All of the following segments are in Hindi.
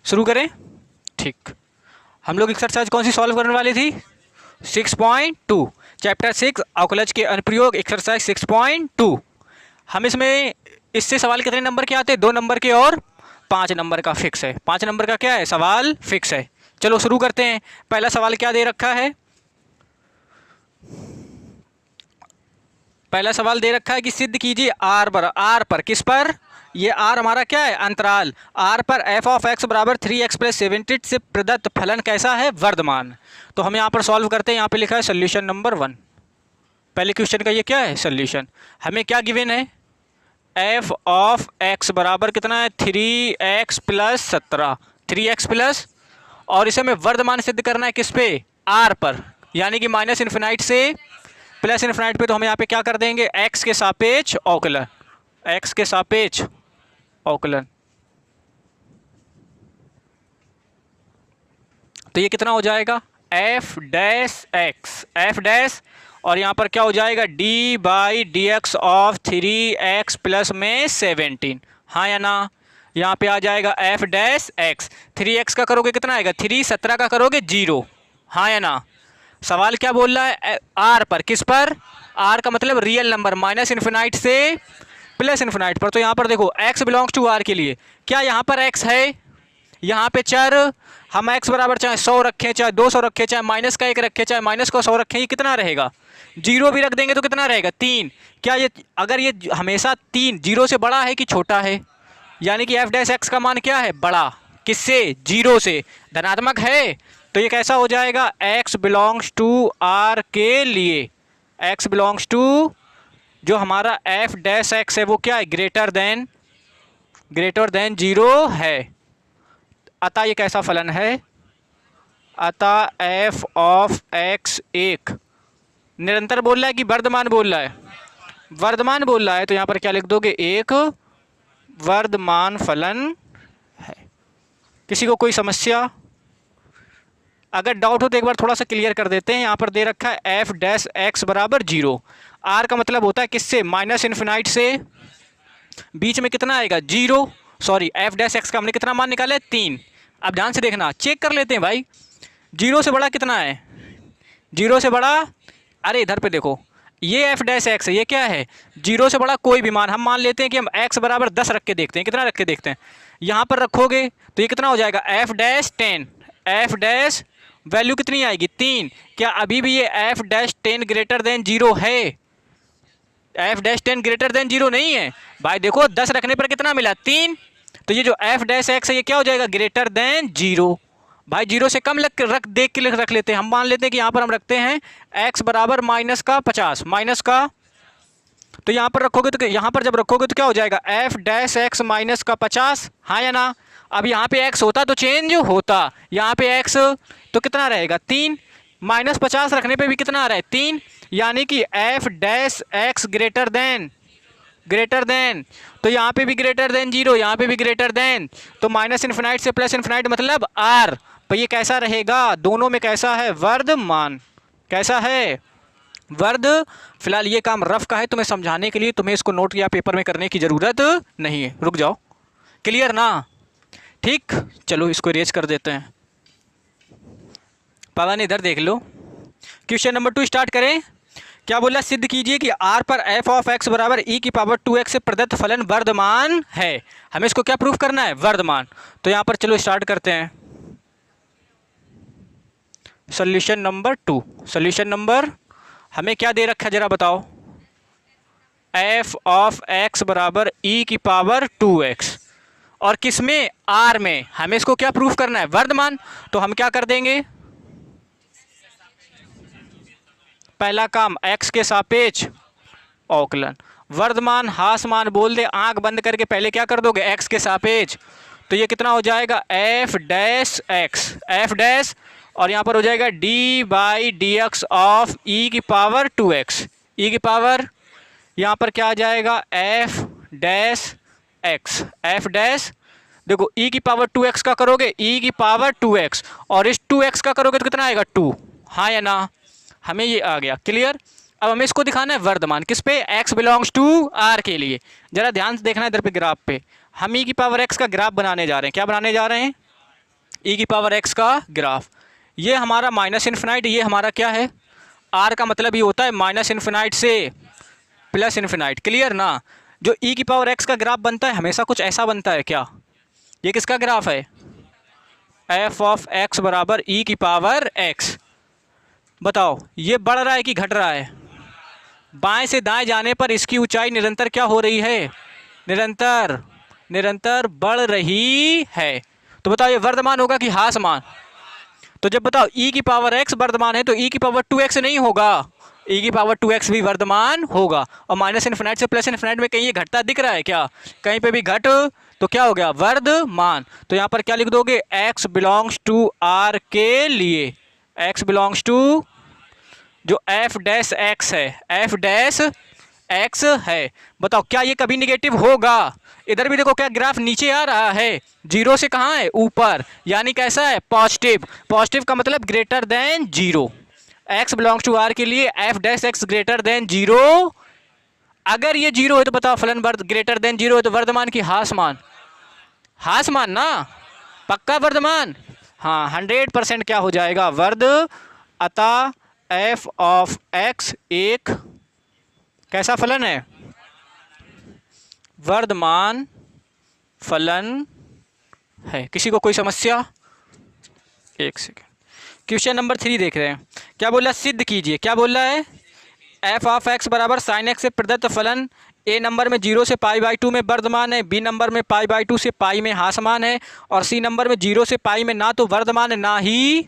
शुरू करें। ठीक, हम लोग एक्सरसाइज कौन सी सॉल्व करने वाली थी? 6.2, चैप्टर 6 अवकलज के अनुप्रयोग, एक्सरसाइज 6.2। हम इसमें इससे सवाल कितने नंबर के आते हैं? 2 नंबर के और 5 नंबर का फिक्स है। 5 नंबर का क्या है? सवाल फिक्स है। चलो शुरू करते हैं। पहला सवाल क्या दे रखा है? पहला सवाल दे रखा है कि सिद्ध कीजिए आर पर किस पर? ये आर हमारा क्या है? अंतराल। आर पर एफ ऑफ एक्स बराबर 3x + 70 से प्रदत्त फलन कैसा है? वर्धमान। तो हम यहाँ पर सॉल्व करते हैं। यहाँ पे लिखा है सोल्यूशन नंबर 1। पहले क्वेश्चन का ये क्या है? सोल्यूशन। हमें क्या गिवन है? एफ ऑफ एक्स बराबर कितना है? 3x + 17, 3x प्लस, और इसे हमें वर्धमान सिद्ध करना है किस पे? आर पर, यानी कि -∞ से +∞ पे। तो हम यहाँ पे क्या कर देंगे? x के सापेक्ष अवकलन, x के सापेक्ष अवकलन। तो ये कितना हो जाएगा? f dash x, f dash, और यहाँ पर क्या हो जाएगा? d/dx ऑफ 3x प्लस में 17, हाँ या ना? यहाँ पे आ जाएगा f डैश x। 3x का करोगे कितना आएगा? 3, 17 का करोगे 0, हाँ या ना? सवाल क्या बोल रहा है? आर पर, किस पर? आर का मतलब रियल नंबर, -∞ से +∞ पर। तो यहाँ पर देखो x बिलोंग्स टू आर के लिए क्या यहाँ पर x है? यहाँ पे चर हम x बराबर चाहे 100 रखें, चाहे 200 रखें, चाहे -1 रखें, चाहे -100 रखें, ये कितना रहेगा? 0 भी रख देंगे तो कितना रहेगा? 3। क्या ये, अगर ये हमेशा 3 0 से बड़ा है कि छोटा है, यानी कि f डैश x का मान क्या है? बड़ा। किससे? 0 से। धनात्मक है तो ये कैसा हो जाएगा? x बिलोंग्स टू r के लिए, x बिलोंग्स टू जो हमारा f डैश x है वो क्या है? ग्रेटर देन 0 है। अतः ये कैसा फलन है? अतः f ऑफ x एक निरंतर बोल रहा है कि वर्धमान बोल रहा है? वर्धमान बोल रहा है। तो यहाँ पर क्या लिख दोगे? एक वर्धमान फलन है। किसी को कोई समस्या? अगर डाउट हो तो एक बार थोड़ा सा क्लियर कर देते हैं। यहाँ पर दे रखा है f डैश x बराबर 0। r का मतलब होता है किससे? -∞ से। बीच में कितना आएगा? 0। सॉरी, f डैश x का हमने कितना मान निकाला है? 3। अब ध्यान से देखना, चेक कर लेते हैं भाई। 0 से बड़ा कितना है? 0 से बड़ा, अरे इधर पे देखो, ये f डैश x है, ये क्या है? 0 से बड़ा कोई भी मान हम मान लेते हैं कि हम x बराबर 10 रख के देखते हैं। कितना रख के देखते हैं? यहाँ पर रखोगे तो ये कितना हो जाएगा? f dash 10, f dash value कितनी आएगी? 3। क्या अभी भी ये f डैश 10 ग्रेटर देन 0 है? f डैश 10 ग्रेटर देन 0 नहीं है भाई। देखो 10 रखने पर कितना मिला? 3। तो ये जो f डैश x है ये क्या हो जाएगा? Greater than 0। भाई 0 से कम देख के रख लेते हैं। हम मान लेते हैं कि यहाँ पर हम रखते हैं x बराबर -50, माइनस का। तो यहाँ पर रखोगे तो यहाँ पर जब रखोगे तो क्या हो जाएगा? f डैश x -50, हाँ या ना? अब यहाँ पे x होता तो चेंज होता, यहाँ पे x तो कितना रहेगा? 3। -50 रखने पे भी कितना आ रहा है? 3। यानी कि f dash x greater then, तो यहाँ पे भी ग्रेटर देन 0, यहाँ पे भी ग्रेटर देन, तो -∞ से +∞ मतलब r। तो ये कैसा रहेगा? दोनों में कैसा है? वर्धमान। कैसा है? फिलहाल ये काम रफ का है, तुम्हें समझाने के लिए तुम्हें इसको नोट या पेपर में करने की ज़रूरत नहीं है। रुक जाओ, क्लियर ना? ठीक, चलो इसको इरेज कर देते हैं। पवन इधर देख लो। क्वेश्चन नंबर 2 स्टार्ट करें। क्या बोला? सिद्ध कीजिए कि r पर f ऑफ x बराबर e⁻2x से प्रदत्त फलन वर्धमान है। हमें इसको क्या प्रूफ करना है? वर्धमान। तो यहाँ पर चलो स्टार्ट करते हैं। Solution number 2। सोल्यूशन नंबर हमें क्या दे रखा है जरा बताओ? f ऑफ x बराबर e⁻2x, और किस में? r में। हमें इसको क्या प्रूफ करना है? वर्धमान। तो हम क्या कर देंगे? पहला काम x के सापेक्ष अवकलन। वर्धमान हासमान बोल दे, आंख बंद करके पहले क्या कर दोगे? x के सापेक्ष। तो ये कितना हो जाएगा? f dash x, f dash, और यहाँ पर हो जाएगा d/dx ऑफ e⁻2x, e की पावर, यहाँ पर क्या आ जाएगा? f dash x, f dash. देखो e⁻2x का करोगे e⁻2x, और इस 2x का करोगे तो कितना आएगा? 2, हाँ या ना? हमें ये आ गया। क्लियर? अब हमें इसको दिखाना है वर्धमान। किस पे? x बिलोंग्स टू r के लिए। जरा ध्यान से देखना है इधर पे ग्राफ पे। हम e⁻x का ग्राफ बनाने जा रहे हैं। क्या बनाने जा रहे हैं? ई की पावर एक्स का ग्राफ। ये हमारा माइनस इन्फिनाइट, ये हमारा क्या है, आर का मतलब ये होता है माइनस इन्फिनाइट से प्लस इन्फिनाइट। क्लियर ना। जो ई की पावर एक्स का ग्राफ बनता है हमेशा कुछ ऐसा बनता है क्या, ये किसका ग्राफ है, एफ ऑफ एक्स बराबर ई की पावर एक्स। बताओ ये बढ़ रहा है कि घट रहा है, बाएं से दाएं जाने पर इसकी ऊंचाई निरंतर क्या हो रही है, निरंतर निरंतर बढ़ रही है। तो बताओ ये वर्धमान होगा कि ह्रासमान। तो जब बताओ e की पावर x वर्धमान है तो e की पावर 2x नहीं होगा, e की पावर 2x भी वर्धमान होगा। और माइनस इन्फिनाइट से प्लस इन्फिनाइट में कहीं ये घटता दिख रहा है क्या, कहीं पे भी घट तो क्या हो गया, वर्धमान। तो यहाँ पर क्या लिख दोगे, x बिलोंग्स टू r के लिए, x बिलोंग्स टू जो f डैश x है, f डैश x है। बताओ क्या ये कभी निगेटिव होगा। इधर भी देखो क्या ग्राफ नीचे आ रहा है, जीरो से कहाँ है, ऊपर, यानी कैसा है, पॉजिटिव। पॉजिटिव का मतलब greater than zero. x belongs to r के लिए f dash x greater than zero. अगर ये जीरो है तो बताओ फलन ग्रेटर देन जीरो है तो वर्धमान की ह्रासमान, ह्रासमान ना, पक्का वर्धमान। हाँ 100% क्या हो जाएगा, वर्ध। अतः f ऑफ x एक कैसा फलन है, वर्धमान फलन है। किसी को कोई समस्या, एक सेकेंड। क्वेश्चन नंबर 3 देख रहे हैं, क्या बोला, सिद्ध कीजिए। क्या बोल रहा है, एफ ऑफ एक्स बराबर साइन एक्स से प्रदत्त फलन ए नंबर में 0 से पाई बाई 2 में वर्धमान है, बी नंबर में पाई बाई 2 से पाई में ह्रासमान है, और सी नंबर में 0 से पाई में ना तो वर्धमान है ना ही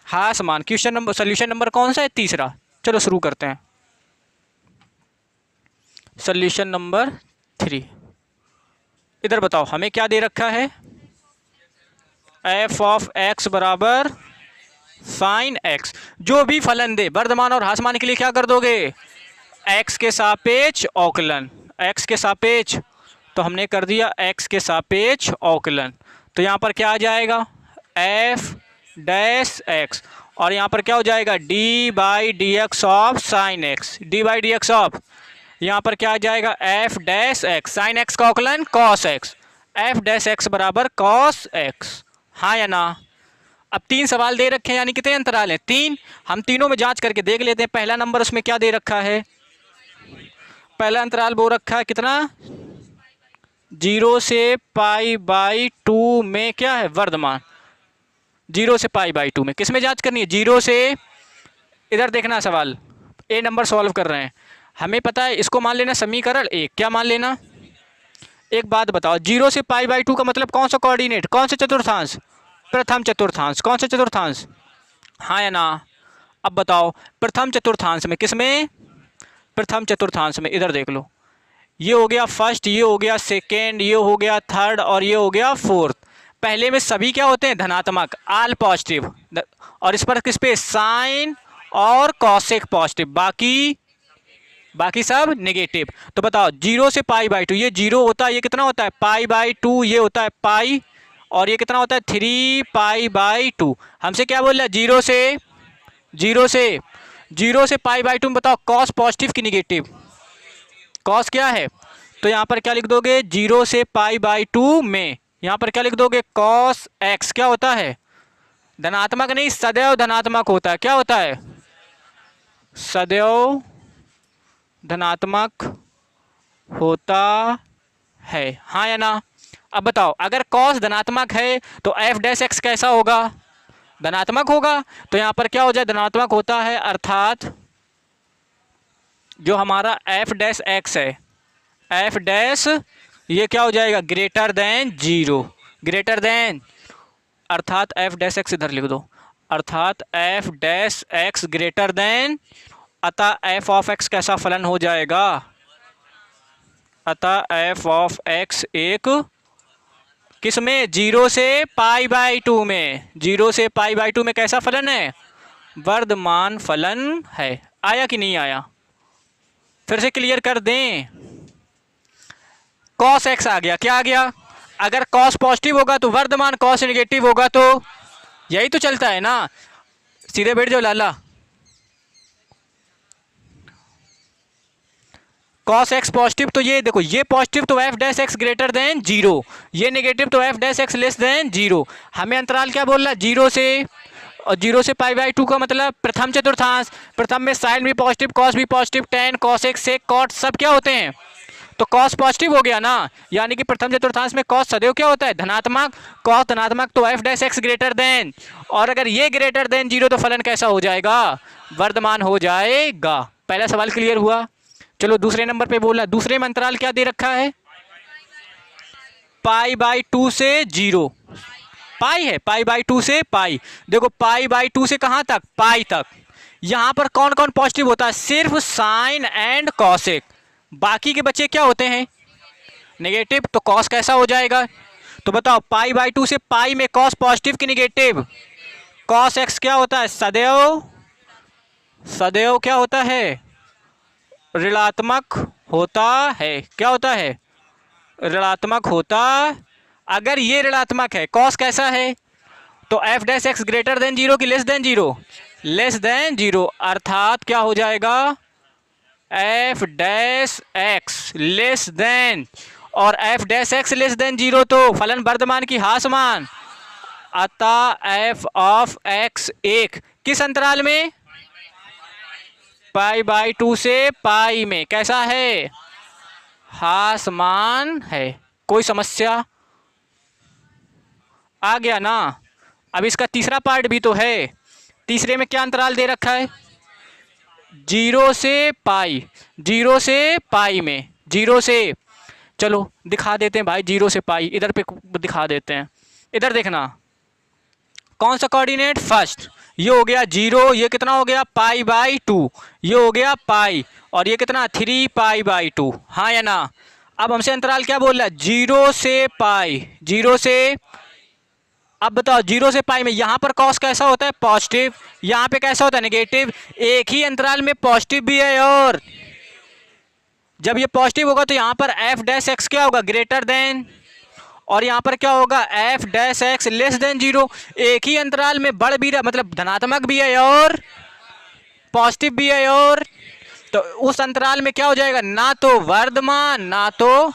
ह्रासमान। क्वेश्चन नंबर, सोल्यूशन नंबर कौन सा है, तीसरा। चलो शुरू करते हैं। सोल्यूशन नंबर 3, इधर बताओ हमें क्या दे रखा है, एफ ऑफ एक्स बराबर साइन एक्स। जो भी फलन दे वर्धमान और ह्रासमान के लिए क्या कर दोगे, एक्स के सापेक्ष अवकलन, एक्स के सापेक्ष। तो हमने कर दिया एक्स के सापेक्ष अवकलन। तो यहाँ पर क्या आ जाएगा, एफ डैश एक्स, और यहाँ पर क्या हो जाएगा, D by D x of sine x, D by D x of, यहाँ पर क्या आ जाएगा, F dash x, sine x का अवकलन cos x, F dash x बराबर कॉस एक्स। हाँ या ना। अब 3 सवाल दे रखे हैं, यानी कितने अंतराल हैं, 3। हम तीनों में जांच करके देख लेते हैं। पहला नंबर उसमें क्या दे रखा है, पहला अंतराल वो रखा है कितना, 0 से पाई बाई 2 में क्या है, वर्धमान। 0 से पाई बाई 2 में किस में जांच करनी है, 0 से, इधर देखना सवाल, ए नंबर सॉल्व कर रहे हैं, हमें पता है इसको मान लेना समीकरण 1। क्या मान लेना, एक बात बताओ, 0 से पाई बाई 2 का मतलब कौन सा कोऑर्डिनेट, कौन सा चतुर्थांश, प्रथम चतुर्थांश। कौन सा चतुर्थांश, हाँ या ना। अब बताओ प्रथम चतुर्थांश में, किस में, प्रथम चतुर्थांश में, इधर देख लो, ये हो गया फर्स्ट, ये हो गया सेकेंड, ये हो गया थर्ड, और ये हो गया फोर्थ। पहले में सभी क्या होते हैं, धनात्मक, आल पॉजिटिव, और इस पर किस पे, साइन और कॉसेक पॉजिटिव, बाकी सब नेगेटिव। तो बताओ 0 से पाई बाई 2, ये 0 होता है, ये कितना होता है, पाई बाई 2, ये होता है पाई, और ये कितना होता है, 3 पाई बाई 2। हमसे क्या बोल रहा है, 0 से पाई बाई 2 में बताओ कॉस पॉजिटिव की निगेटिव, कॉस क्या है। तो यहाँ पर क्या लिख दोगे, 0 से पाई बाई 2 में, यहाँ पर क्या लिख दोगे, कॉस एक्स क्या होता है, धनात्मक नहीं, सदैव धनात्मक होता है। क्या होता है, सदैव धनात्मक होता है। हाँ या ना। अब बताओ अगर cos धनात्मक है तो f डैश एक्स कैसा होगा, धनात्मक होगा। तो यहाँ पर क्या हो जाए, धनात्मक होता है, अर्थात जो हमारा f डैश एक्स है, f डैश ये क्या हो जाएगा, ग्रेटर देन 0, ग्रेटर देन, अर्थात f डैश एक्स इधर लिख दो, अर्थात f dash X greater then, अतः f ऑफ x कैसा फलन हो जाएगा, अतः f ऑफ x एक किस में, 0 से पाई बाई 2 में, 0 से पाई बाई 2 में कैसा फलन है, वर्धमान फलन है। आया कि नहीं आया, फिर से क्लियर कर दें। cos x आ गया, क्या आ गया, अगर cos पॉजिटिव होगा तो वर्धमान, cos नेगेटिव होगा तो, यही तो चलता है ना। सीधे बैठ जाओ लाला। कॉस एक्स पॉजिटिव तो ये देखो, ये पॉजिटिव तो F dash X greater than zero, ये नेगेटिव तो F dash X less than zero. हमें अंतराल क्या बोल रहा है, जीरो से, और जीरो से पाई बाई टू का मतलब प्रथम चतुर्थांश। प्रथम में साइन भी पॉजिटिव, कॉस भी पॉजिटिव, टेन, कॉस एक्स, सेक, कॉट सब क्या होते हैं, तो कॉस पॉजिटिव हो गया ना, यानी कि प्रथम चतुर्थांश में कॉस सदैव क्या होता है, धनात्मक। कॉस धनात्मक तो F dash X greater then, और अगर ये ग्रेटर देन जीरो तो फलन कैसा हो जाएगा, वर्धमान हो जाएगा। पहला सवाल क्लियर हुआ। चलो दूसरे नंबर पे बोला, दूसरे में अंतराल क्या दे रखा है, पाई बाई टू से जीरो, पाई है, पाई बाई टू से पाई। देखो पाई बाई टू से कहां तक, पाई तक। यहां पर कौन कौन पॉजिटिव होता है, सिर्फ साइन एंड कॉसेक, बाकी के बच्चे क्या होते हैं, नेगेटिव। तो कॉस कैसा हो जाएगा, तो बताओ पाई बाई टू से पाई में कॉस पॉजिटिव की नेगेटिव, कॉस एक्स क्या होता है, सदैव, सदैव क्या होता है, ऋणात्मक होता है। क्या होता है, ऋणात्मक होता। अगर ये ऋणात्मक है, कॉस कैसा है, तो F dash X greater than zero की less than zero, less than zero, अर्थात क्या हो जाएगा, F dash X less than, और F dash X less than zero तो फलन वर्धमान की हासमान, अतः एफ ऑफ एक्स एक किस अंतराल में, पाई बाई टू से पाई में कैसा है, हासमान है। कोई समस्या आ गया ना। अब इसका तीसरा पार्ट भी तो है, तीसरे में क्या अंतराल दे रखा है, जीरो से पाई, जीरो से पाई में, जीरो से, चलो दिखा देते हैं भाई, जीरो से पाई इधर पे दिखा देते हैं। इधर देखना कौन सा कोऑर्डिनेट, फर्स्ट, ये हो गया जीरो, ये कितना हो गया पाई बाई टू, ये हो गया पाई, और ये कितना थ्री पाई बाई टू, हाँ या ना। अब हमसे अंतराल क्या बोल रहा है, जीरो से पाई, जीरो से, अब बताओ जीरो से पाई में यहाँ पर कॉस कैसा होता है, पॉजिटिव, यहाँ पे कैसा होता है, नेगेटिव। एक ही अंतराल में पॉजिटिव भी है, और जब ये पॉजिटिव होगा तो यहाँ पर एफ डैश एक्स क्या होगा, ग्रेटर देन, और यहाँ पर क्या होगा, F dash X less than zero. एक ही अंतराल में बढ़ भी रहा, मतलब धनात्मक भी है और पॉजिटिव भी है, और तो उस अंतराल में क्या हो जाएगा, ना तो वर्धमान ना तो,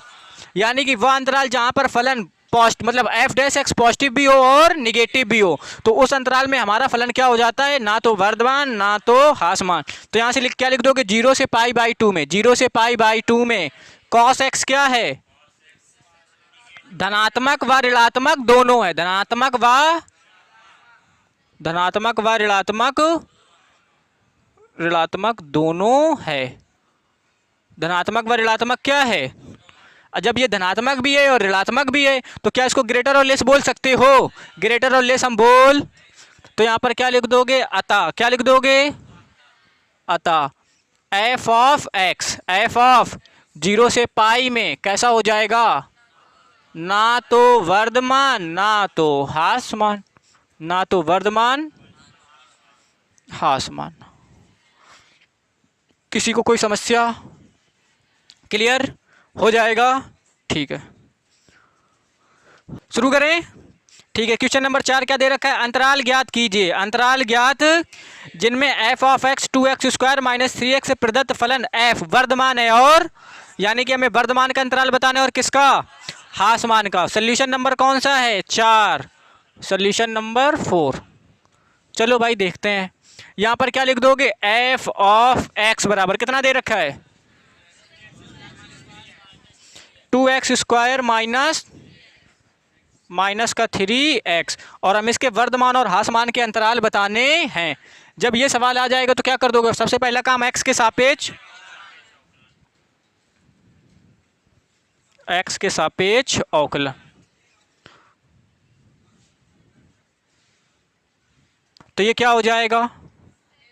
यानी कि वह अंतराल जहाँ पर फलन पॉजिटिव मतलब एफ डैश एक्स पॉजिटिव भी हो और निगेटिव भी हो, तो उस अंतराल में हमारा फलन क्या हो जाता है, ना तो वर्धमान ना तो हासमान। तो यहाँ से क्या लिख दोगे, जीरो से पाई बाई टू में, जीरो से पाई बाई टू में कॉस एक्स क्या है, धनात्मक व ऋणात्मक दोनों है, धनात्मक व ऋणात्मक दोनों है। धनात्मक व ऋणात्मक क्या है, जब ये धनात्मक भी है और ऋणात्मक भी है तो क्या इसको ग्रेटर और लेस बोल सकते हो, ग्रेटर और लेस हम बोल, तो यहाँ पर क्या लिख दोगे, अतः, क्या लिख दोगे, अतः F of x, F of zero से पाई में कैसा हो जाएगा, ना तो वर्धमान ना तो हासमान, ना तो वर्धमान हासमान। किसी को कोई समस्या, क्लियर हो जाएगा, ठीक है शुरू करें। ठीक है, क्वेश्चन नंबर 4 क्या दे रखा है, अंतराल ज्ञात कीजिए, अंतराल ज्ञात जिनमें F of x 2x square minus 3x से प्रदत्त फलन एफ वर्धमान है, और यानी कि हमें वर्धमान का अंतराल बताना है और किसका, हासमान का। सोल्यूशन नंबर कौन सा है, 4, सोल्यूशन नंबर 4। चलो भाई देखते हैं, यहाँ पर क्या लिख दोगे, एफ ऑफ एक्स बराबर कितना दे रखा है, 2x स्क्वायर माइनस का 3x, और हम इसके वर्धमान और हासमान के अंतराल बताने हैं। जब ये सवाल आ जाएगा तो क्या कर दोगे, सबसे पहला काम x के सापेक्ष अवकलन। तो ये क्या हो जाएगा,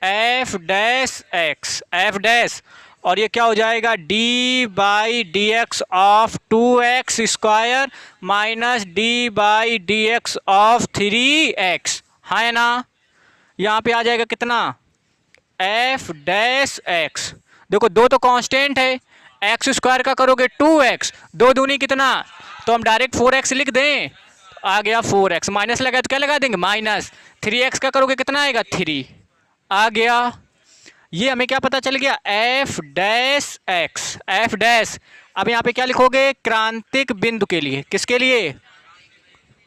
F dash x, F dash, और ये क्या हो जाएगा, D by D x of 2x square minus D by D x of 3x, हाँ है ना। यहाँ पे आ जाएगा कितना, एफ डैश एक्स, देखो दो तो कांस्टेंट है, एक्स स्क्वायर का करोगे 2x, दो दूनी कितना, तो हम डायरेक्ट 4x लिख दें, आ गया 4x, माइनस लगा तो क्या लगा देंगे माइनस, 3x का करोगे कितना आएगा 3, आ गया। ये हमें क्या पता चल गया, F dash x, F dash. अब यहाँ पे क्या लिखोगे, क्रांतिक बिंदु के लिए, किसके लिए,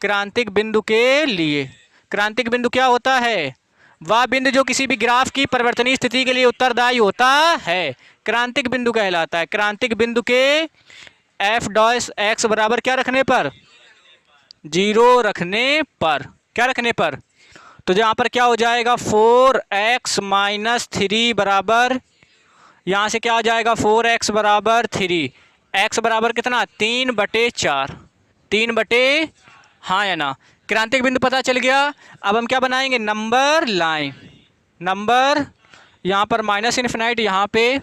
क्रांतिक बिंदु के लिए। क्रांतिक बिंदु क्या होता है, वह बिंदु जो किसी भी ग्राफ की परिवर्तनीय स्थिति के लिए उत्तरदायी होता है, क्रांतिक बिंदु कहलाता है। क्रांतिक बिंदु के एफ डैश एक्स बराबर क्या रखने पर, 0 रखने पर, क्या रखने पर, तो यहाँ पर क्या हो जाएगा 4x माइनस 3 बराबर, यहाँ से क्या आ जाएगा 4x बराबर 3, x बराबर कितना 3/4, 3 हाँ या ना। क्रांतिक बिंदु पता चल गया। अब हम क्या बनाएंगे, नंबर लाइन, नंबर यहाँ पर माइनस इन्फिनाइट, यहाँ पे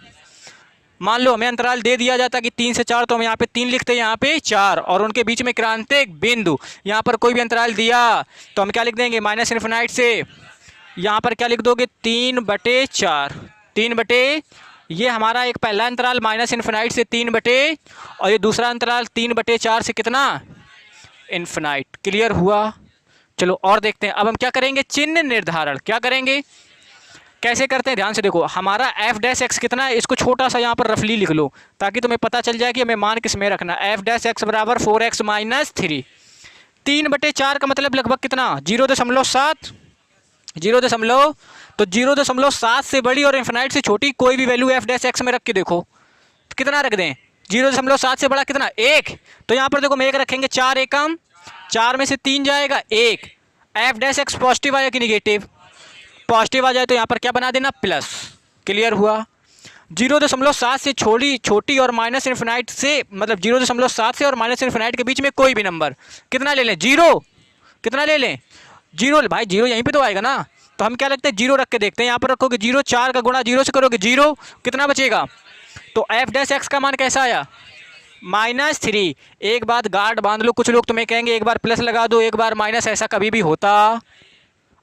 मान लो हमें अंतराल दे दिया जाता कि 3 से 4, तो हम यहाँ पे 3 लिखते हैं, यहाँ पे 4, और उनके बीच में क्रांतिक बिंदु, यहाँ पर कोई भी अंतराल दिया तो हम क्या लिख देंगे, माइनस इन्फिनाइट से यहाँ पर क्या लिख दोगे 3/4, 3 ये हमारा एक पहला अंतराल माइनस इन्फिनाइट से 3 और ये दूसरा अंतराल 3/4 से कितना, इन्फिनाइट। क्लियर हुआ। चलो और देखते हैं। अब हम क्या करेंगे, चिन्ह निर्धारण। क्या करेंगे, कैसे करते हैं, ध्यान से देखो। हमारा एफ डैश एक्स कितना है, इसको छोटा सा यहाँ पर रफली लिख लो ताकि तुम्हें पता चल जाए कि हमें मान किस में रखना। एफ डैश एक्स बराबर 4x माइनस 3, 3/4 का मतलब लगभग कितना 0.7, 0. तो 0.7 से बड़ी और इन्फिनाइट से छोटी कोई भी वैल्यू एफ डैश एक्स में रख के देखो, तो कितना रख दें, 0.7 से बड़ा कितना 1, तो यहाँ पर देखो हम 1 रखेंगे, 4 एकम 4 में से 3 जाएगा 1। एफ डैश एक्स पॉजिटिव आया कि निगेटिव, पॉजिटिव आ जाए तो यहाँ पर क्या बना देना प्लस। क्लियर हुआ। 0.7 से छोटी और माइनस इन्फिनाइट से, मतलब 0.7 से और माइनस इन्फिनाइट के बीच में कोई भी नंबर कितना ले लें, 0, कितना ले लें 0, भाई 0 यहीं पे तो आएगा ना, तो हम क्या लगते हैं 0 रख के देखते हैं। यहाँ पर रखोगे 0, 4 का गुणा 0 से करोगे 0, कितना बचेगा, तो एफ डैश एक्स का मान कैसा आया, -3। एक बात गार्ड बांध लो, कुछ लोग तुम्हें कहेंगे एक बार प्लस लगा दो एक बार माइनस, ऐसा कभी भी होता।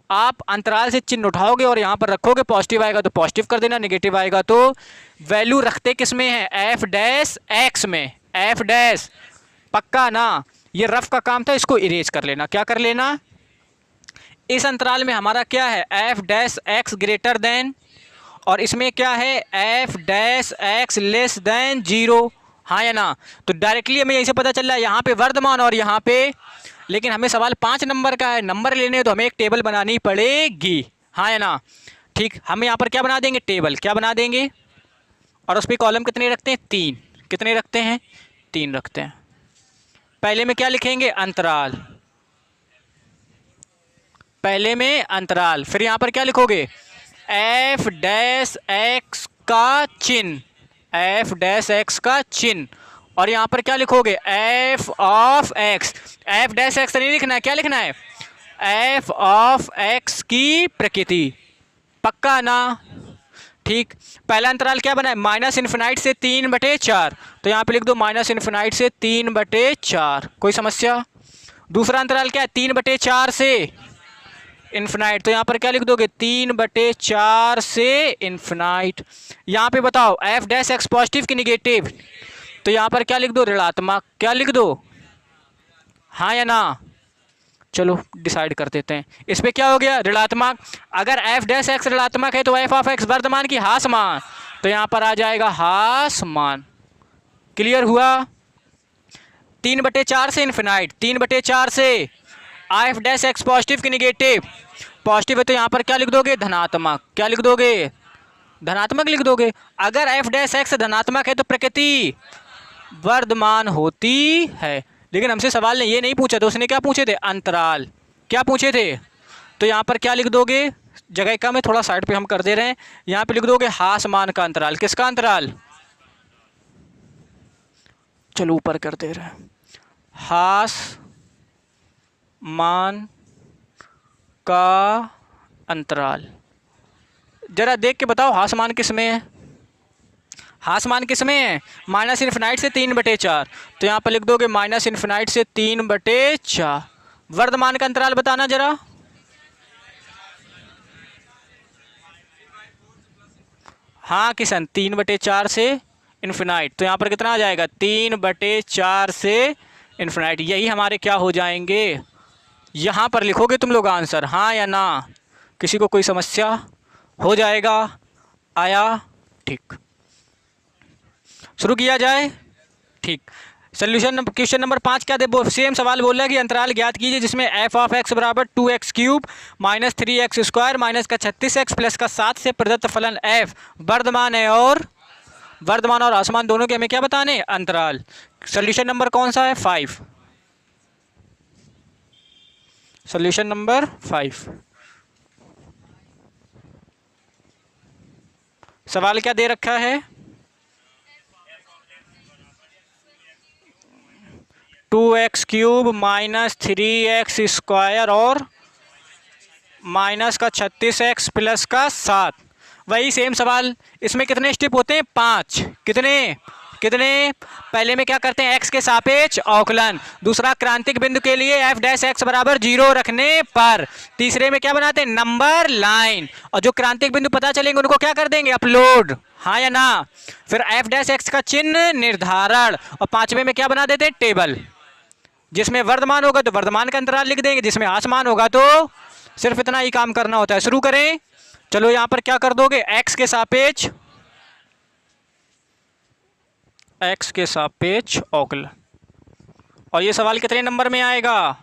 आप अंतराल से चिन्ह उठाओगे और यहाँ पर रखोगे, पॉजिटिव आएगा तो पॉजिटिव कर देना, नेगेटिव आएगा तो वैल्यू रखते किस में है, एफ डैश एक्स में, एफ डैश, पक्का ना। ये रफ का काम था, इसको इरेज कर लेना। क्या कर लेना, इस अंतराल में हमारा क्या है, F dash X greater then, और इसमें क्या है F dash X less then 0, हाँ या ना। तो डायरेक्टली हमें यहीं से पता चल रहा है यहाँ पे वर्धमान और यहाँ पे, लेकिन हमें सवाल 5 नंबर का है, नंबर लेने तो हमें एक टेबल बनानी पड़ेगी, हाँ या ना। ठीक, हम यहाँ पर क्या बना देंगे, टेबल क्या बना देंगे, और उस पर कॉलम कितने रखते हैं, 3, कितने रखते हैं, 3 रखते हैं। पहले में क्या लिखेंगे, अंतराल, पहले में अंतराल, फिर यहाँ पर क्या लिखोगे, एफ डैश एक्स का चिन्ह, एफ डैश एक्स का चिन्ह, और यहाँ पर क्या लिखोगे, F of x, F dash x नहीं लिखना है, क्या लिखना है, एफ ऑफ एक्स की प्रकृति, पक्का ना। ठीक, पहला अंतराल क्या बना है, माइनस इन्फिनाइट से 3/4, तो यहाँ पे लिख दो माइनस इन्फिनाइट से 3/4, कोई समस्या। दूसरा अंतराल क्या है, 3/4 से इन्फिनाइट, तो यहाँ पर क्या लिख दोगे, 3/4 से इन्फिनाइट। यहाँ पे बताओ एफ डैश एक्स पॉजिटिव की निगेटिव, तो यहाँ पर क्या लिख दो, ऋणात्मक, क्या लिख दो, हाँ या ना। चलो डिसाइड कर देते हैं, इस पे क्या हो गया, ऋणात्मक। अगर एफ डैश एक्स ऋणात्मक है तो एफ ऑफ एक्स वर्धमान की हास मान, तो यहाँ पर आ जाएगा हास मान। क्लियर हुआ। 3/4 से इन्फिनाइट, 3/4 से एफ डैश एक्स पॉजिटिव की निगेटिव, पॉजिटिव है तो यहाँ पर क्या लिख दोगे, धनात्मक, क्या लिख दोगे, धनात्मक लिख दोगे। अगर एफ डैश एक्स धनात्मक है तो प्रकृति वर्धमान होती है, लेकिन हमसे सवाल ने ये नहीं पूछा, तो उसने क्या पूछे थे, अंतराल, क्या पूछे थे, तो यहाँ पर क्या लिख दोगे, जगह कम है थोड़ा साइड पे हम कर दे रहे हैं, यहाँ पे लिख दोगे हास मान का अंतराल, किसका अंतराल, चलो ऊपर कर दे रहे हैं, हास मान का अंतराल। जरा देख के बताओ हास मान किस में है, हास मान किस में है, माइनस इन्फिनाइट से 3/4, तो यहाँ पर लिख दोगे माइनस इन्फिनाइट से 3/4। वर्धमान का अंतराल बताना जरा, हाँ किशन, 3/4 से इन्फिनाइट, तो यहाँ पर कितना आ जाएगा, 3/4 से इन्फिनाइट। यही हमारे क्या हो जाएंगे, यहाँ पर लिखोगे तुम लोग आंसर, हाँ या ना। किसी को कोई समस्या, हो जाएगा। आया? ठीक, शुरू किया जाए। ठीक, सोल्यूशन क्वेश्चन नंबर 5 क्या दे, सेम सवाल बोल रहा है कि अंतराल ज्ञात कीजिए जिसमें एफ ऑफ एक्स बराबर 2x³ माइनस 3x² माइनस का 36x प्लस का 7 से प्रदत्त फलन एफ वर्धमान है और वर्धमान और असमान दोनों के हमें क्या बताने, अंतराल। सोल्यूशन नंबर कौन सा है, 5। Solution number 5। सवाल क्या दे रखा है, 2x³ माइनस 3x² और माइनस का 36x प्लस का 7। वही सेम सवाल, इसमें कितने स्टेप होते हैं, 5। कितने कितने, पहले में क्या करते हैं, x के सापेक्ष अवकलन, दूसरा क्रांतिक बिंदु के लिए f डैश x बराबर 0 रखने पर, तीसरे में क्या बनाते हैं, नंबर लाइन, और जो क्रांतिक बिंदु पता चलेंगे उनको क्या कर देंगे, अपलोड, हाँ या ना। फिर f डैश x का चिन्ह निर्धारण, और पांचवें में क्या बना देते हैं, टेबल। जिसमें वर्धमान होगा तो वर्धमान का अंतराल लिख देंगे, जिसमें असमान होगा तो सिर्फ इतना ही काम करना होता है। शुरू करें, चलो यहां पर क्या कर दोगे, x के सापेक्ष अवकलन, और ये सवाल कितने नंबर में आएगा,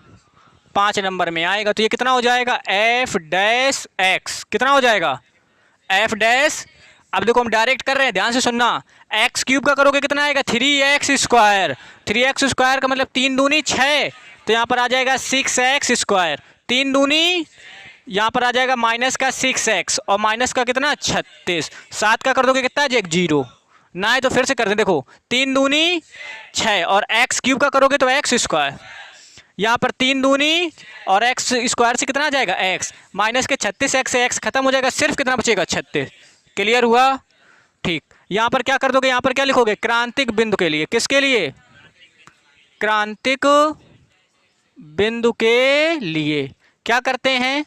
5 नंबर में आएगा। तो ये कितना हो जाएगा, f डैश x, कितना हो जाएगा, f डैश, अब देखो हम डायरेक्ट कर रहे हैं, ध्यान से सुनना, x³ का करोगे कितना आएगा, 3x², 3x² का मतलब 3 दूनी 6, तो यहाँ पर आ जाएगा 6x², 3 दूनी, यहाँ पर आ जाएगा माइनस का 6x और माइनस का कितना 36, 7 का कर दोगे कितना, 0 ना है तो फिर से कर दे, देखो 3 दूनी 6 और x³ का करोगे तो x², यहाँ पर 3 दूनी और x² से कितना आ जाएगा x, माइनस के 36x से x खत्म हो जाएगा, सिर्फ कितना बचेगा 36। क्लियर हुआ? ठीक, यहाँ पर क्या कर दोगे, यहाँ पर क्या लिखोगे, क्रांतिक बिंदु के लिए, किसके लिए, क्रांतिक बिंदु के लिए क्या करते हैं,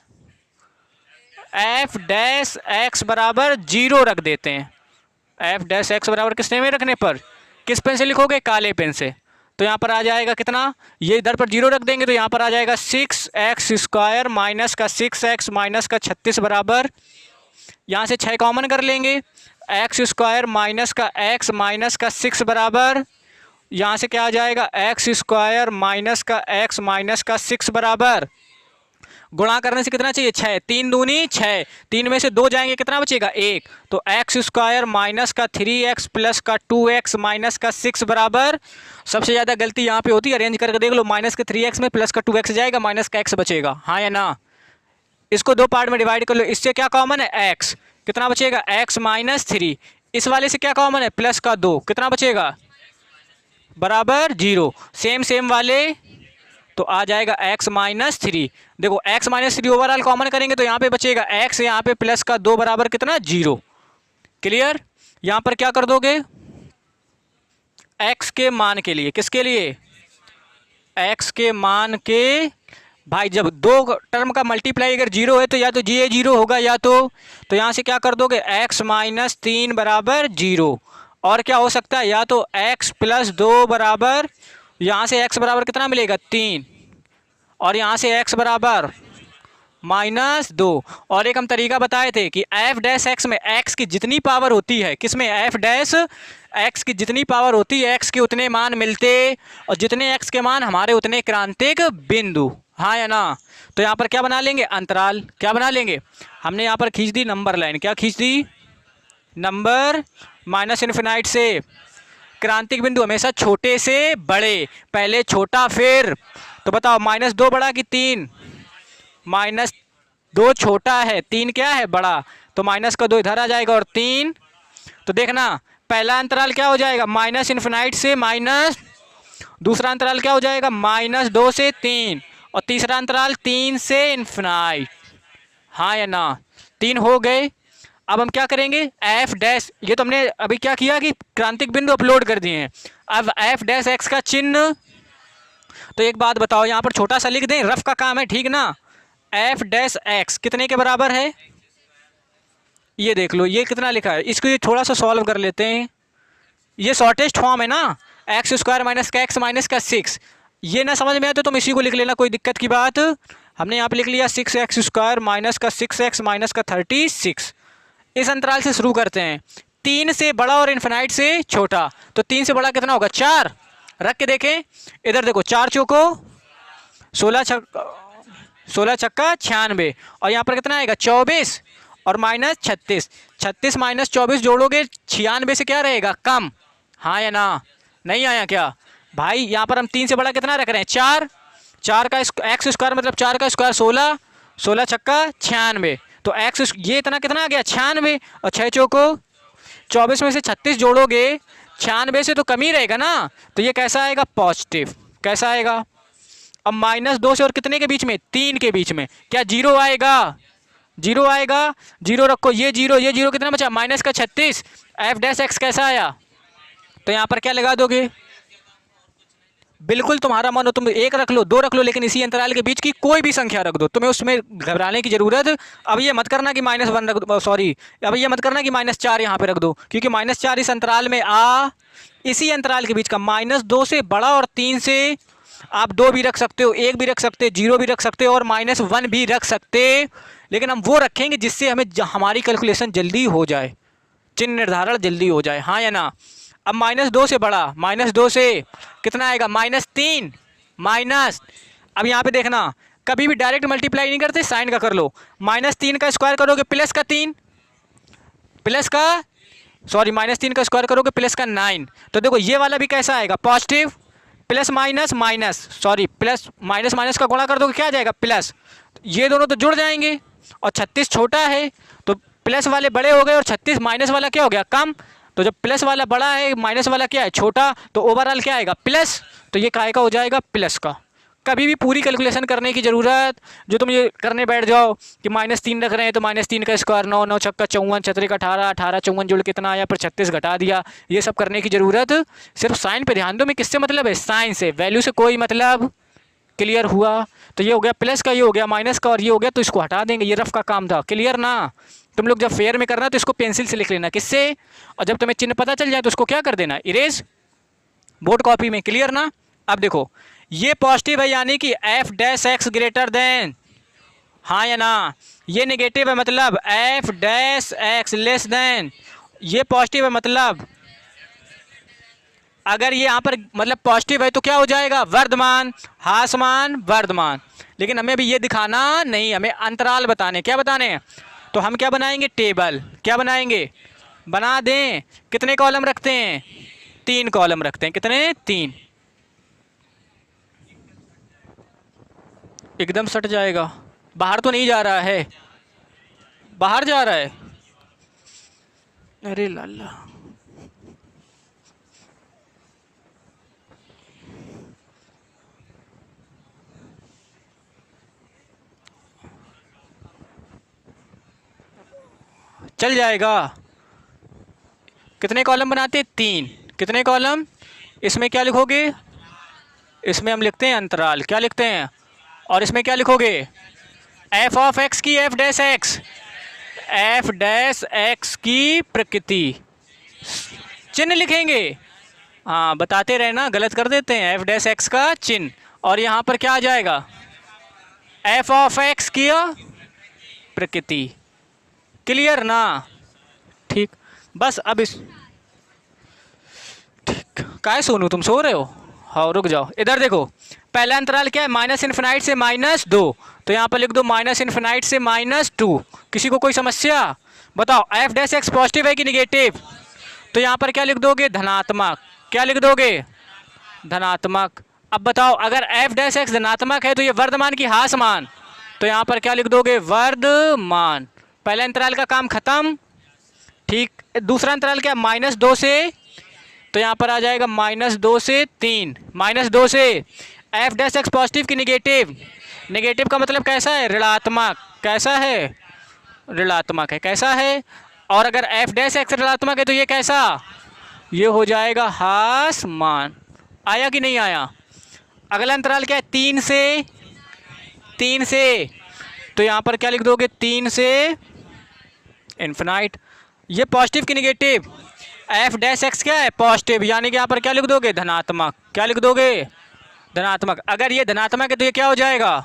f डैश x बराबर 0 रख देते हैं। f डैश x बराबर किसने में रखने पर, किस पेन से लिखोगे, काले पेन से, तो यहाँ पर आ जाएगा कितना, ये इधर पर 0 रख देंगे तो यहाँ पर आ जाएगा 6x² माइनस का 6x माइनस का 36 बराबर, यहाँ से 6 कॉमन कर लेंगे, x² माइनस का x माइनस का 6 बराबर, यहाँ से क्या आ जाएगा, x² माइनस का x माइनस का 6 बराबर, गुणा करने से कितना चाहिए, 6, 3 दूनी 6, 3 में से 2 जाएंगे कितना बचेगा 1, तो x² माइनस का 3x प्लस का 2x माइनस का 6 बराबर, सबसे ज़्यादा गलती यहाँ पे होती है, अरेंज करके देख लो, माइनस के 3x में प्लस का 2x जाएगा, माइनस का x बचेगा, हाँ या ना। इसको 2 पार्ट में डिवाइड कर लो, इससे क्या कॉमन है, x, कितना बचेगा x माइनस 3, इस वाले से क्या कॉमन है, प्लस का 2, कितना बचेगा, बराबर 0, सेम सेम वाले, तो आ जाएगा x माइनस 3, देखो x माइनस 3 ओवरऑल कॉमन करेंगे तो यहाँ पे बचेगा x, यहाँ पे प्लस का 2 बराबर कितना 0। क्लियर? यहाँ पर क्या कर दोगे, x के मान के लिए, किसके लिए, x के मान के, भाई जब 2 टर्म का मल्टीप्लाई अगर 0 है तो या तो ये 0 होगा या तो यहाँ से क्या कर दोगे, x माइनस 3 बराबर 0, और क्या हो सकता है, या तो x प्लस 2 बराबर, यहाँ से x बराबर कितना मिलेगा 3, और यहाँ से x बराबर माइनस 2, और एक हम तरीका बताए थे कि f डैश x में x की जितनी पावर होती है, किसमें, f डैश x की जितनी पावर होती है x के उतने मान मिलते, और जितने x के मान हमारे उतने क्रांतिक बिंदु, हाँ या ना। तो यहाँ पर क्या बना लेंगे, अंतराल, क्या बना लेंगे, हमने यहाँ पर खींच दी नंबर लाइन, क्या खींच दी, नंबर माइनस इन्फिनाइट से, क्रांतिक बिंदु हमेशा छोटे से बड़े, पहले छोटा फिर, तो बताओ -2 बड़ा कि 3, -2 छोटा है, 3 क्या है बड़ा, तो माइनस का 2 इधर आ जाएगा और 3, तो देखना पहला अंतराल क्या हो जाएगा, माइनस इन्फिनाइट से माइनस, दूसरा अंतराल क्या हो जाएगा, -2 से 3, और तीसरा अंतराल 3 से इन्फिनाइट, हाँ या ना। 3 हो गए। अब हम क्या करेंगे, एफ डैश, ये तो हमने अभी क्या किया कि क्रांतिक बिंदु अपलोड कर दिए हैं, अब एफ डैश एक्स का चिन्ह, तो एक बात बताओ, यहाँ पर छोटा सा लिख दें, रफ का काम है, ठीक ना, एफ डैश एक्स कितने के बराबर है, ये देख लो ये कितना लिखा है, इसको ये थोड़ा सा सॉल्व कर लेते हैं, ये शॉर्टेस्ट फॉर्म है ना, x² माइनस का x माइनस का 6, ये ना समझ में आए तो तुम इसी को लिख लेना, कोई दिक्कत की बात। हमने यहाँ पे लिख लिया 6x² माइनस का 6x माइनस का 36, इस अंतराल से शुरू करते हैं, 3 से बड़ा और इन्फिनाइट से छोटा। तो 3 से बड़ा कितना होगा 4, रख के देखें इधर देखो, 4 चौको 16 छक्का 96 और यहाँ पर कितना आएगा 24 और माइनस 36, 36 माइनस 24 जोड़ोगे 96 से क्या रहेगा कम, हाँ या ना, नहीं आया क्या भाई। यहाँ पर हम 3 से बड़ा कितना रख रहे हैं 4, 4 का एक्स स्क्वायर मतलब 4 का स्क्वायर 16, 16 छक्का 96, तो एक्स ये इतना कितना आ गया 96 और 6 चौको 24 में से 36 जोड़ोगे 96 से तो कम ही रहेगा ना, तो ये कैसा आएगा पॉजिटिव, कैसा आएगा। अब -2 से और कितने के बीच में 3 के बीच में क्या 0 आएगा, 0 आएगा, 0 रखो, ये 0 कितना बचा माइनस का 36, एफ डैश एक्स कैसा आया, तो यहाँ पर क्या लगा दोगे, बिल्कुल तुम्हारा मन हो तुम 1 रख लो 2 रख लो, लेकिन इसी अंतराल के बीच की कोई भी संख्या रख दो, तुम्हें उसमें घबराने की जरूरत। अब ये मत करना कि -1 रख दो, सॉरी अब ये मत करना कि -4 यहाँ पे रख दो, क्योंकि -4 इस अंतराल में इसी अंतराल के बीच का, -2 से बड़ा और 3 से आप 2 भी रख सकते हो, 1 भी रख सकते हो, 0 भी रख सकते हो और -1 भी रख सकते, लेकिन हम वो रखेंगे जिससे हमें हमारी कैलकुलेशन जल्दी हो जाए, चिन्ह निर्धारण जल्दी हो जाए, हाँ या ना। अब -2 से बड़ा, -2 से कितना आएगा -3 माइनस, अब यहाँ पे देखना कभी भी डायरेक्ट मल्टीप्लाई नहीं करते, साइन का कर लो, -3 का स्क्वायर करोगे प्लस का 3 प्लस का सॉरी -3 का स्क्वायर करोगे प्लस का 9, तो देखो ये वाला भी कैसा आएगा positive, plus minus minus sorry plus minus minus का गुणा कर दोगे क्या आ जाएगा प्लस, ये दोनों तो जुड़ जाएंगे और 36 छोटा है तो प्लस वाले बड़े हो गए और 36 माइनस वाला क्या हो गया कम, तो जब प्लस वाला बड़ा है माइनस वाला क्या है छोटा, तो ओवरऑल क्या आएगा प्लस, तो ये काय का हो जाएगा प्लस का। कभी भी पूरी कैलकुलेशन करने की ज़रूरत, जो तुम ये करने बैठ जाओ कि -3 रख रहे हैं तो -3 का स्क्वायर 9, 9 छक्का 54, 4 का 18, 18 54 जोड़ कितना आया, फिर 36 घटा दिया, ये सब करने की ज़रूरत, सिर्फ साइन पे ध्यान दो। मैं किससे मतलब है, साइन से, वैल्यू से कोई मतलब, क्लियर हुआ। तो ये हो गया प्लस का, ये हो गया माइनस का और ये हो गया, तो इसको हटा देंगे, ये रफ का काम था, क्लियर ना। तुम लोग जब फेयर में करना तो इसको पेंसिल से लिख लेना, किससे, और जब तुम्हें चिन्ह पता चल जाए तो उसको क्या कर देना इरेज बोर्ड कॉपी में, क्लियर ना। अब देखो ये पॉजिटिव है यानी कि F dash X greater then, हाँ या ना, ये नेगेटिव है मतलब F dash X less then, ये पॉजिटिव है मतलब अगर ये यहाँ पर मतलब पॉजिटिव है तो क्या हो जाएगा वर्धमान, हासमान वर्धमान, लेकिन हमें भी ये दिखाना नहीं, हमें अंतराल बताने, क्या बताने हैं, तो हम क्या बनाएंगे टेबल, क्या बनाएंगे, बना दें, कितने कॉलम रखते हैं 3 कॉलम रखते हैं, कितने 3, एकदम सट जाएगा, बाहर तो नहीं जा रहा है, बाहर जा रहा है, अरे लाला, चल जाएगा। कितने कॉलम बनाते हैं 3, कितने कॉलम, इसमें क्या लिखोगे, इसमें हम लिखते हैं अंतराल, क्या लिखते हैं, और इसमें क्या लिखोगे एफ ऑफ एक्स की F dash x, F dash x की प्रकृति, चिन्ह लिखेंगे, हाँ बताते रहना गलत कर देते हैं, एफ डैश एक्स का चिन्ह, और यहाँ पर क्या आ जाएगा एफ ऑफ एक्स की प्रकृति, क्लियर ना, ठीक। बस अब इस ठीक काय सोनू तुम सो रहे हो, हाँ रुक जाओ, इधर देखो पहला अंतराल क्या है -∞ से -2, तो यहाँ पर लिख दो -∞ से -2, किसी को कोई समस्या बताओ, एफ डैश एक्स पॉजिटिव है कि निगेटिव, तो यहाँ पर क्या लिख दोगे धनात्मक, क्या लिख दोगे धनात्मक। अब बताओ अगर एफ डैश एक्स धनात्मक है तो ये वर्धमान की हासमान, तो यहाँ पर क्या लिख दोगे वर्धमान, पहले अंतराल का काम खत्म, ठीक। दूसरा अंतराल क्या -2 से, तो यहाँ पर आ जाएगा -2 से 3, -2 से एफ डैश एक्स पॉजिटिव की निगेटिव, नेगेटिव का मतलब कैसा है ऋणात्मक, कैसा है ऋणात्मक है, कैसा है, और अगर एफ डैश एक्स ऋणात्मक है तो ये कैसा, ये हो जाएगा हासमान, आया कि नहीं आया। अगला अंतराल क्या है 3 से, तो यहाँ पर क्या लिख दोगे 3 से इन्फिनाइट, ये पॉजिटिव की निगेटिव, एफ डैश एक्स क्या है पॉजिटिव, यानी कि यहाँ पर क्या लिख दोगे धनात्मक, क्या लिख दोगे धनात्मक, अगर ये धनात्मक है तो ये क्या हो जाएगा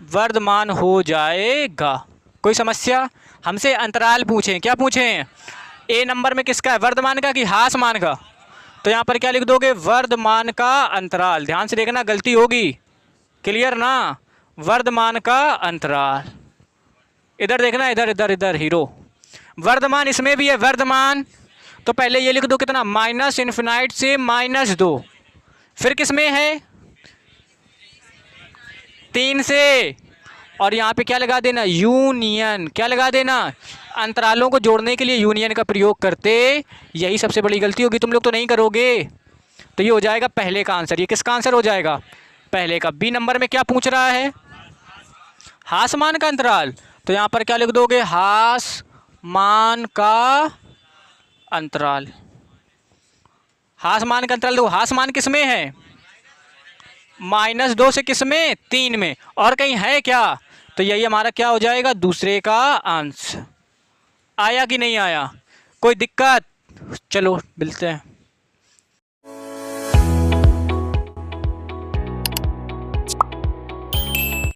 वर्धमान हो जाएगा, कोई समस्या। हमसे अंतराल पूछें, क्या पूछें? ए नंबर में किसका है, वर्धमान का कि ह्रासमान का? तो यहाँ पर क्या लिख दोगे, वर्धमान का अंतराल। ध्यान से देखना, गलती होगी, क्लियर ना, वर्धमान का अंतराल। इधर देखना, इधर इधर इधर हीरो, वर्धमान इसमें भी है वर्धमान। तो पहले ये लिख दो कितना, माइनस इन्फिनाइट से -2। फिर किस में है, 3 से, और यहाँ पे क्या लगा देना, यूनियन। क्या लगा देना, अंतरालों को जोड़ने के लिए यूनियन का प्रयोग करते, यही सबसे बड़ी गलती होगी, तुम लोग तो नहीं करोगे। तो ये हो जाएगा पहले का आंसर। ये किसका आंसर हो जाएगा, पहले का। बी नंबर में क्या पूछ रहा है, ह्रासमान का अंतराल। तो यहाँ पर क्या लिख दोगे, ह्रासमान का अंतराल। ह्रासमान का अंतराल, दो ह्रासमान किस में है, -2 से किस में, 3 में, और कहीं है क्या? तो यही हमारा क्या हो जाएगा, दूसरे का आंसर। आया कि नहीं आया, कोई दिक्कत? चलो मिलते हैं।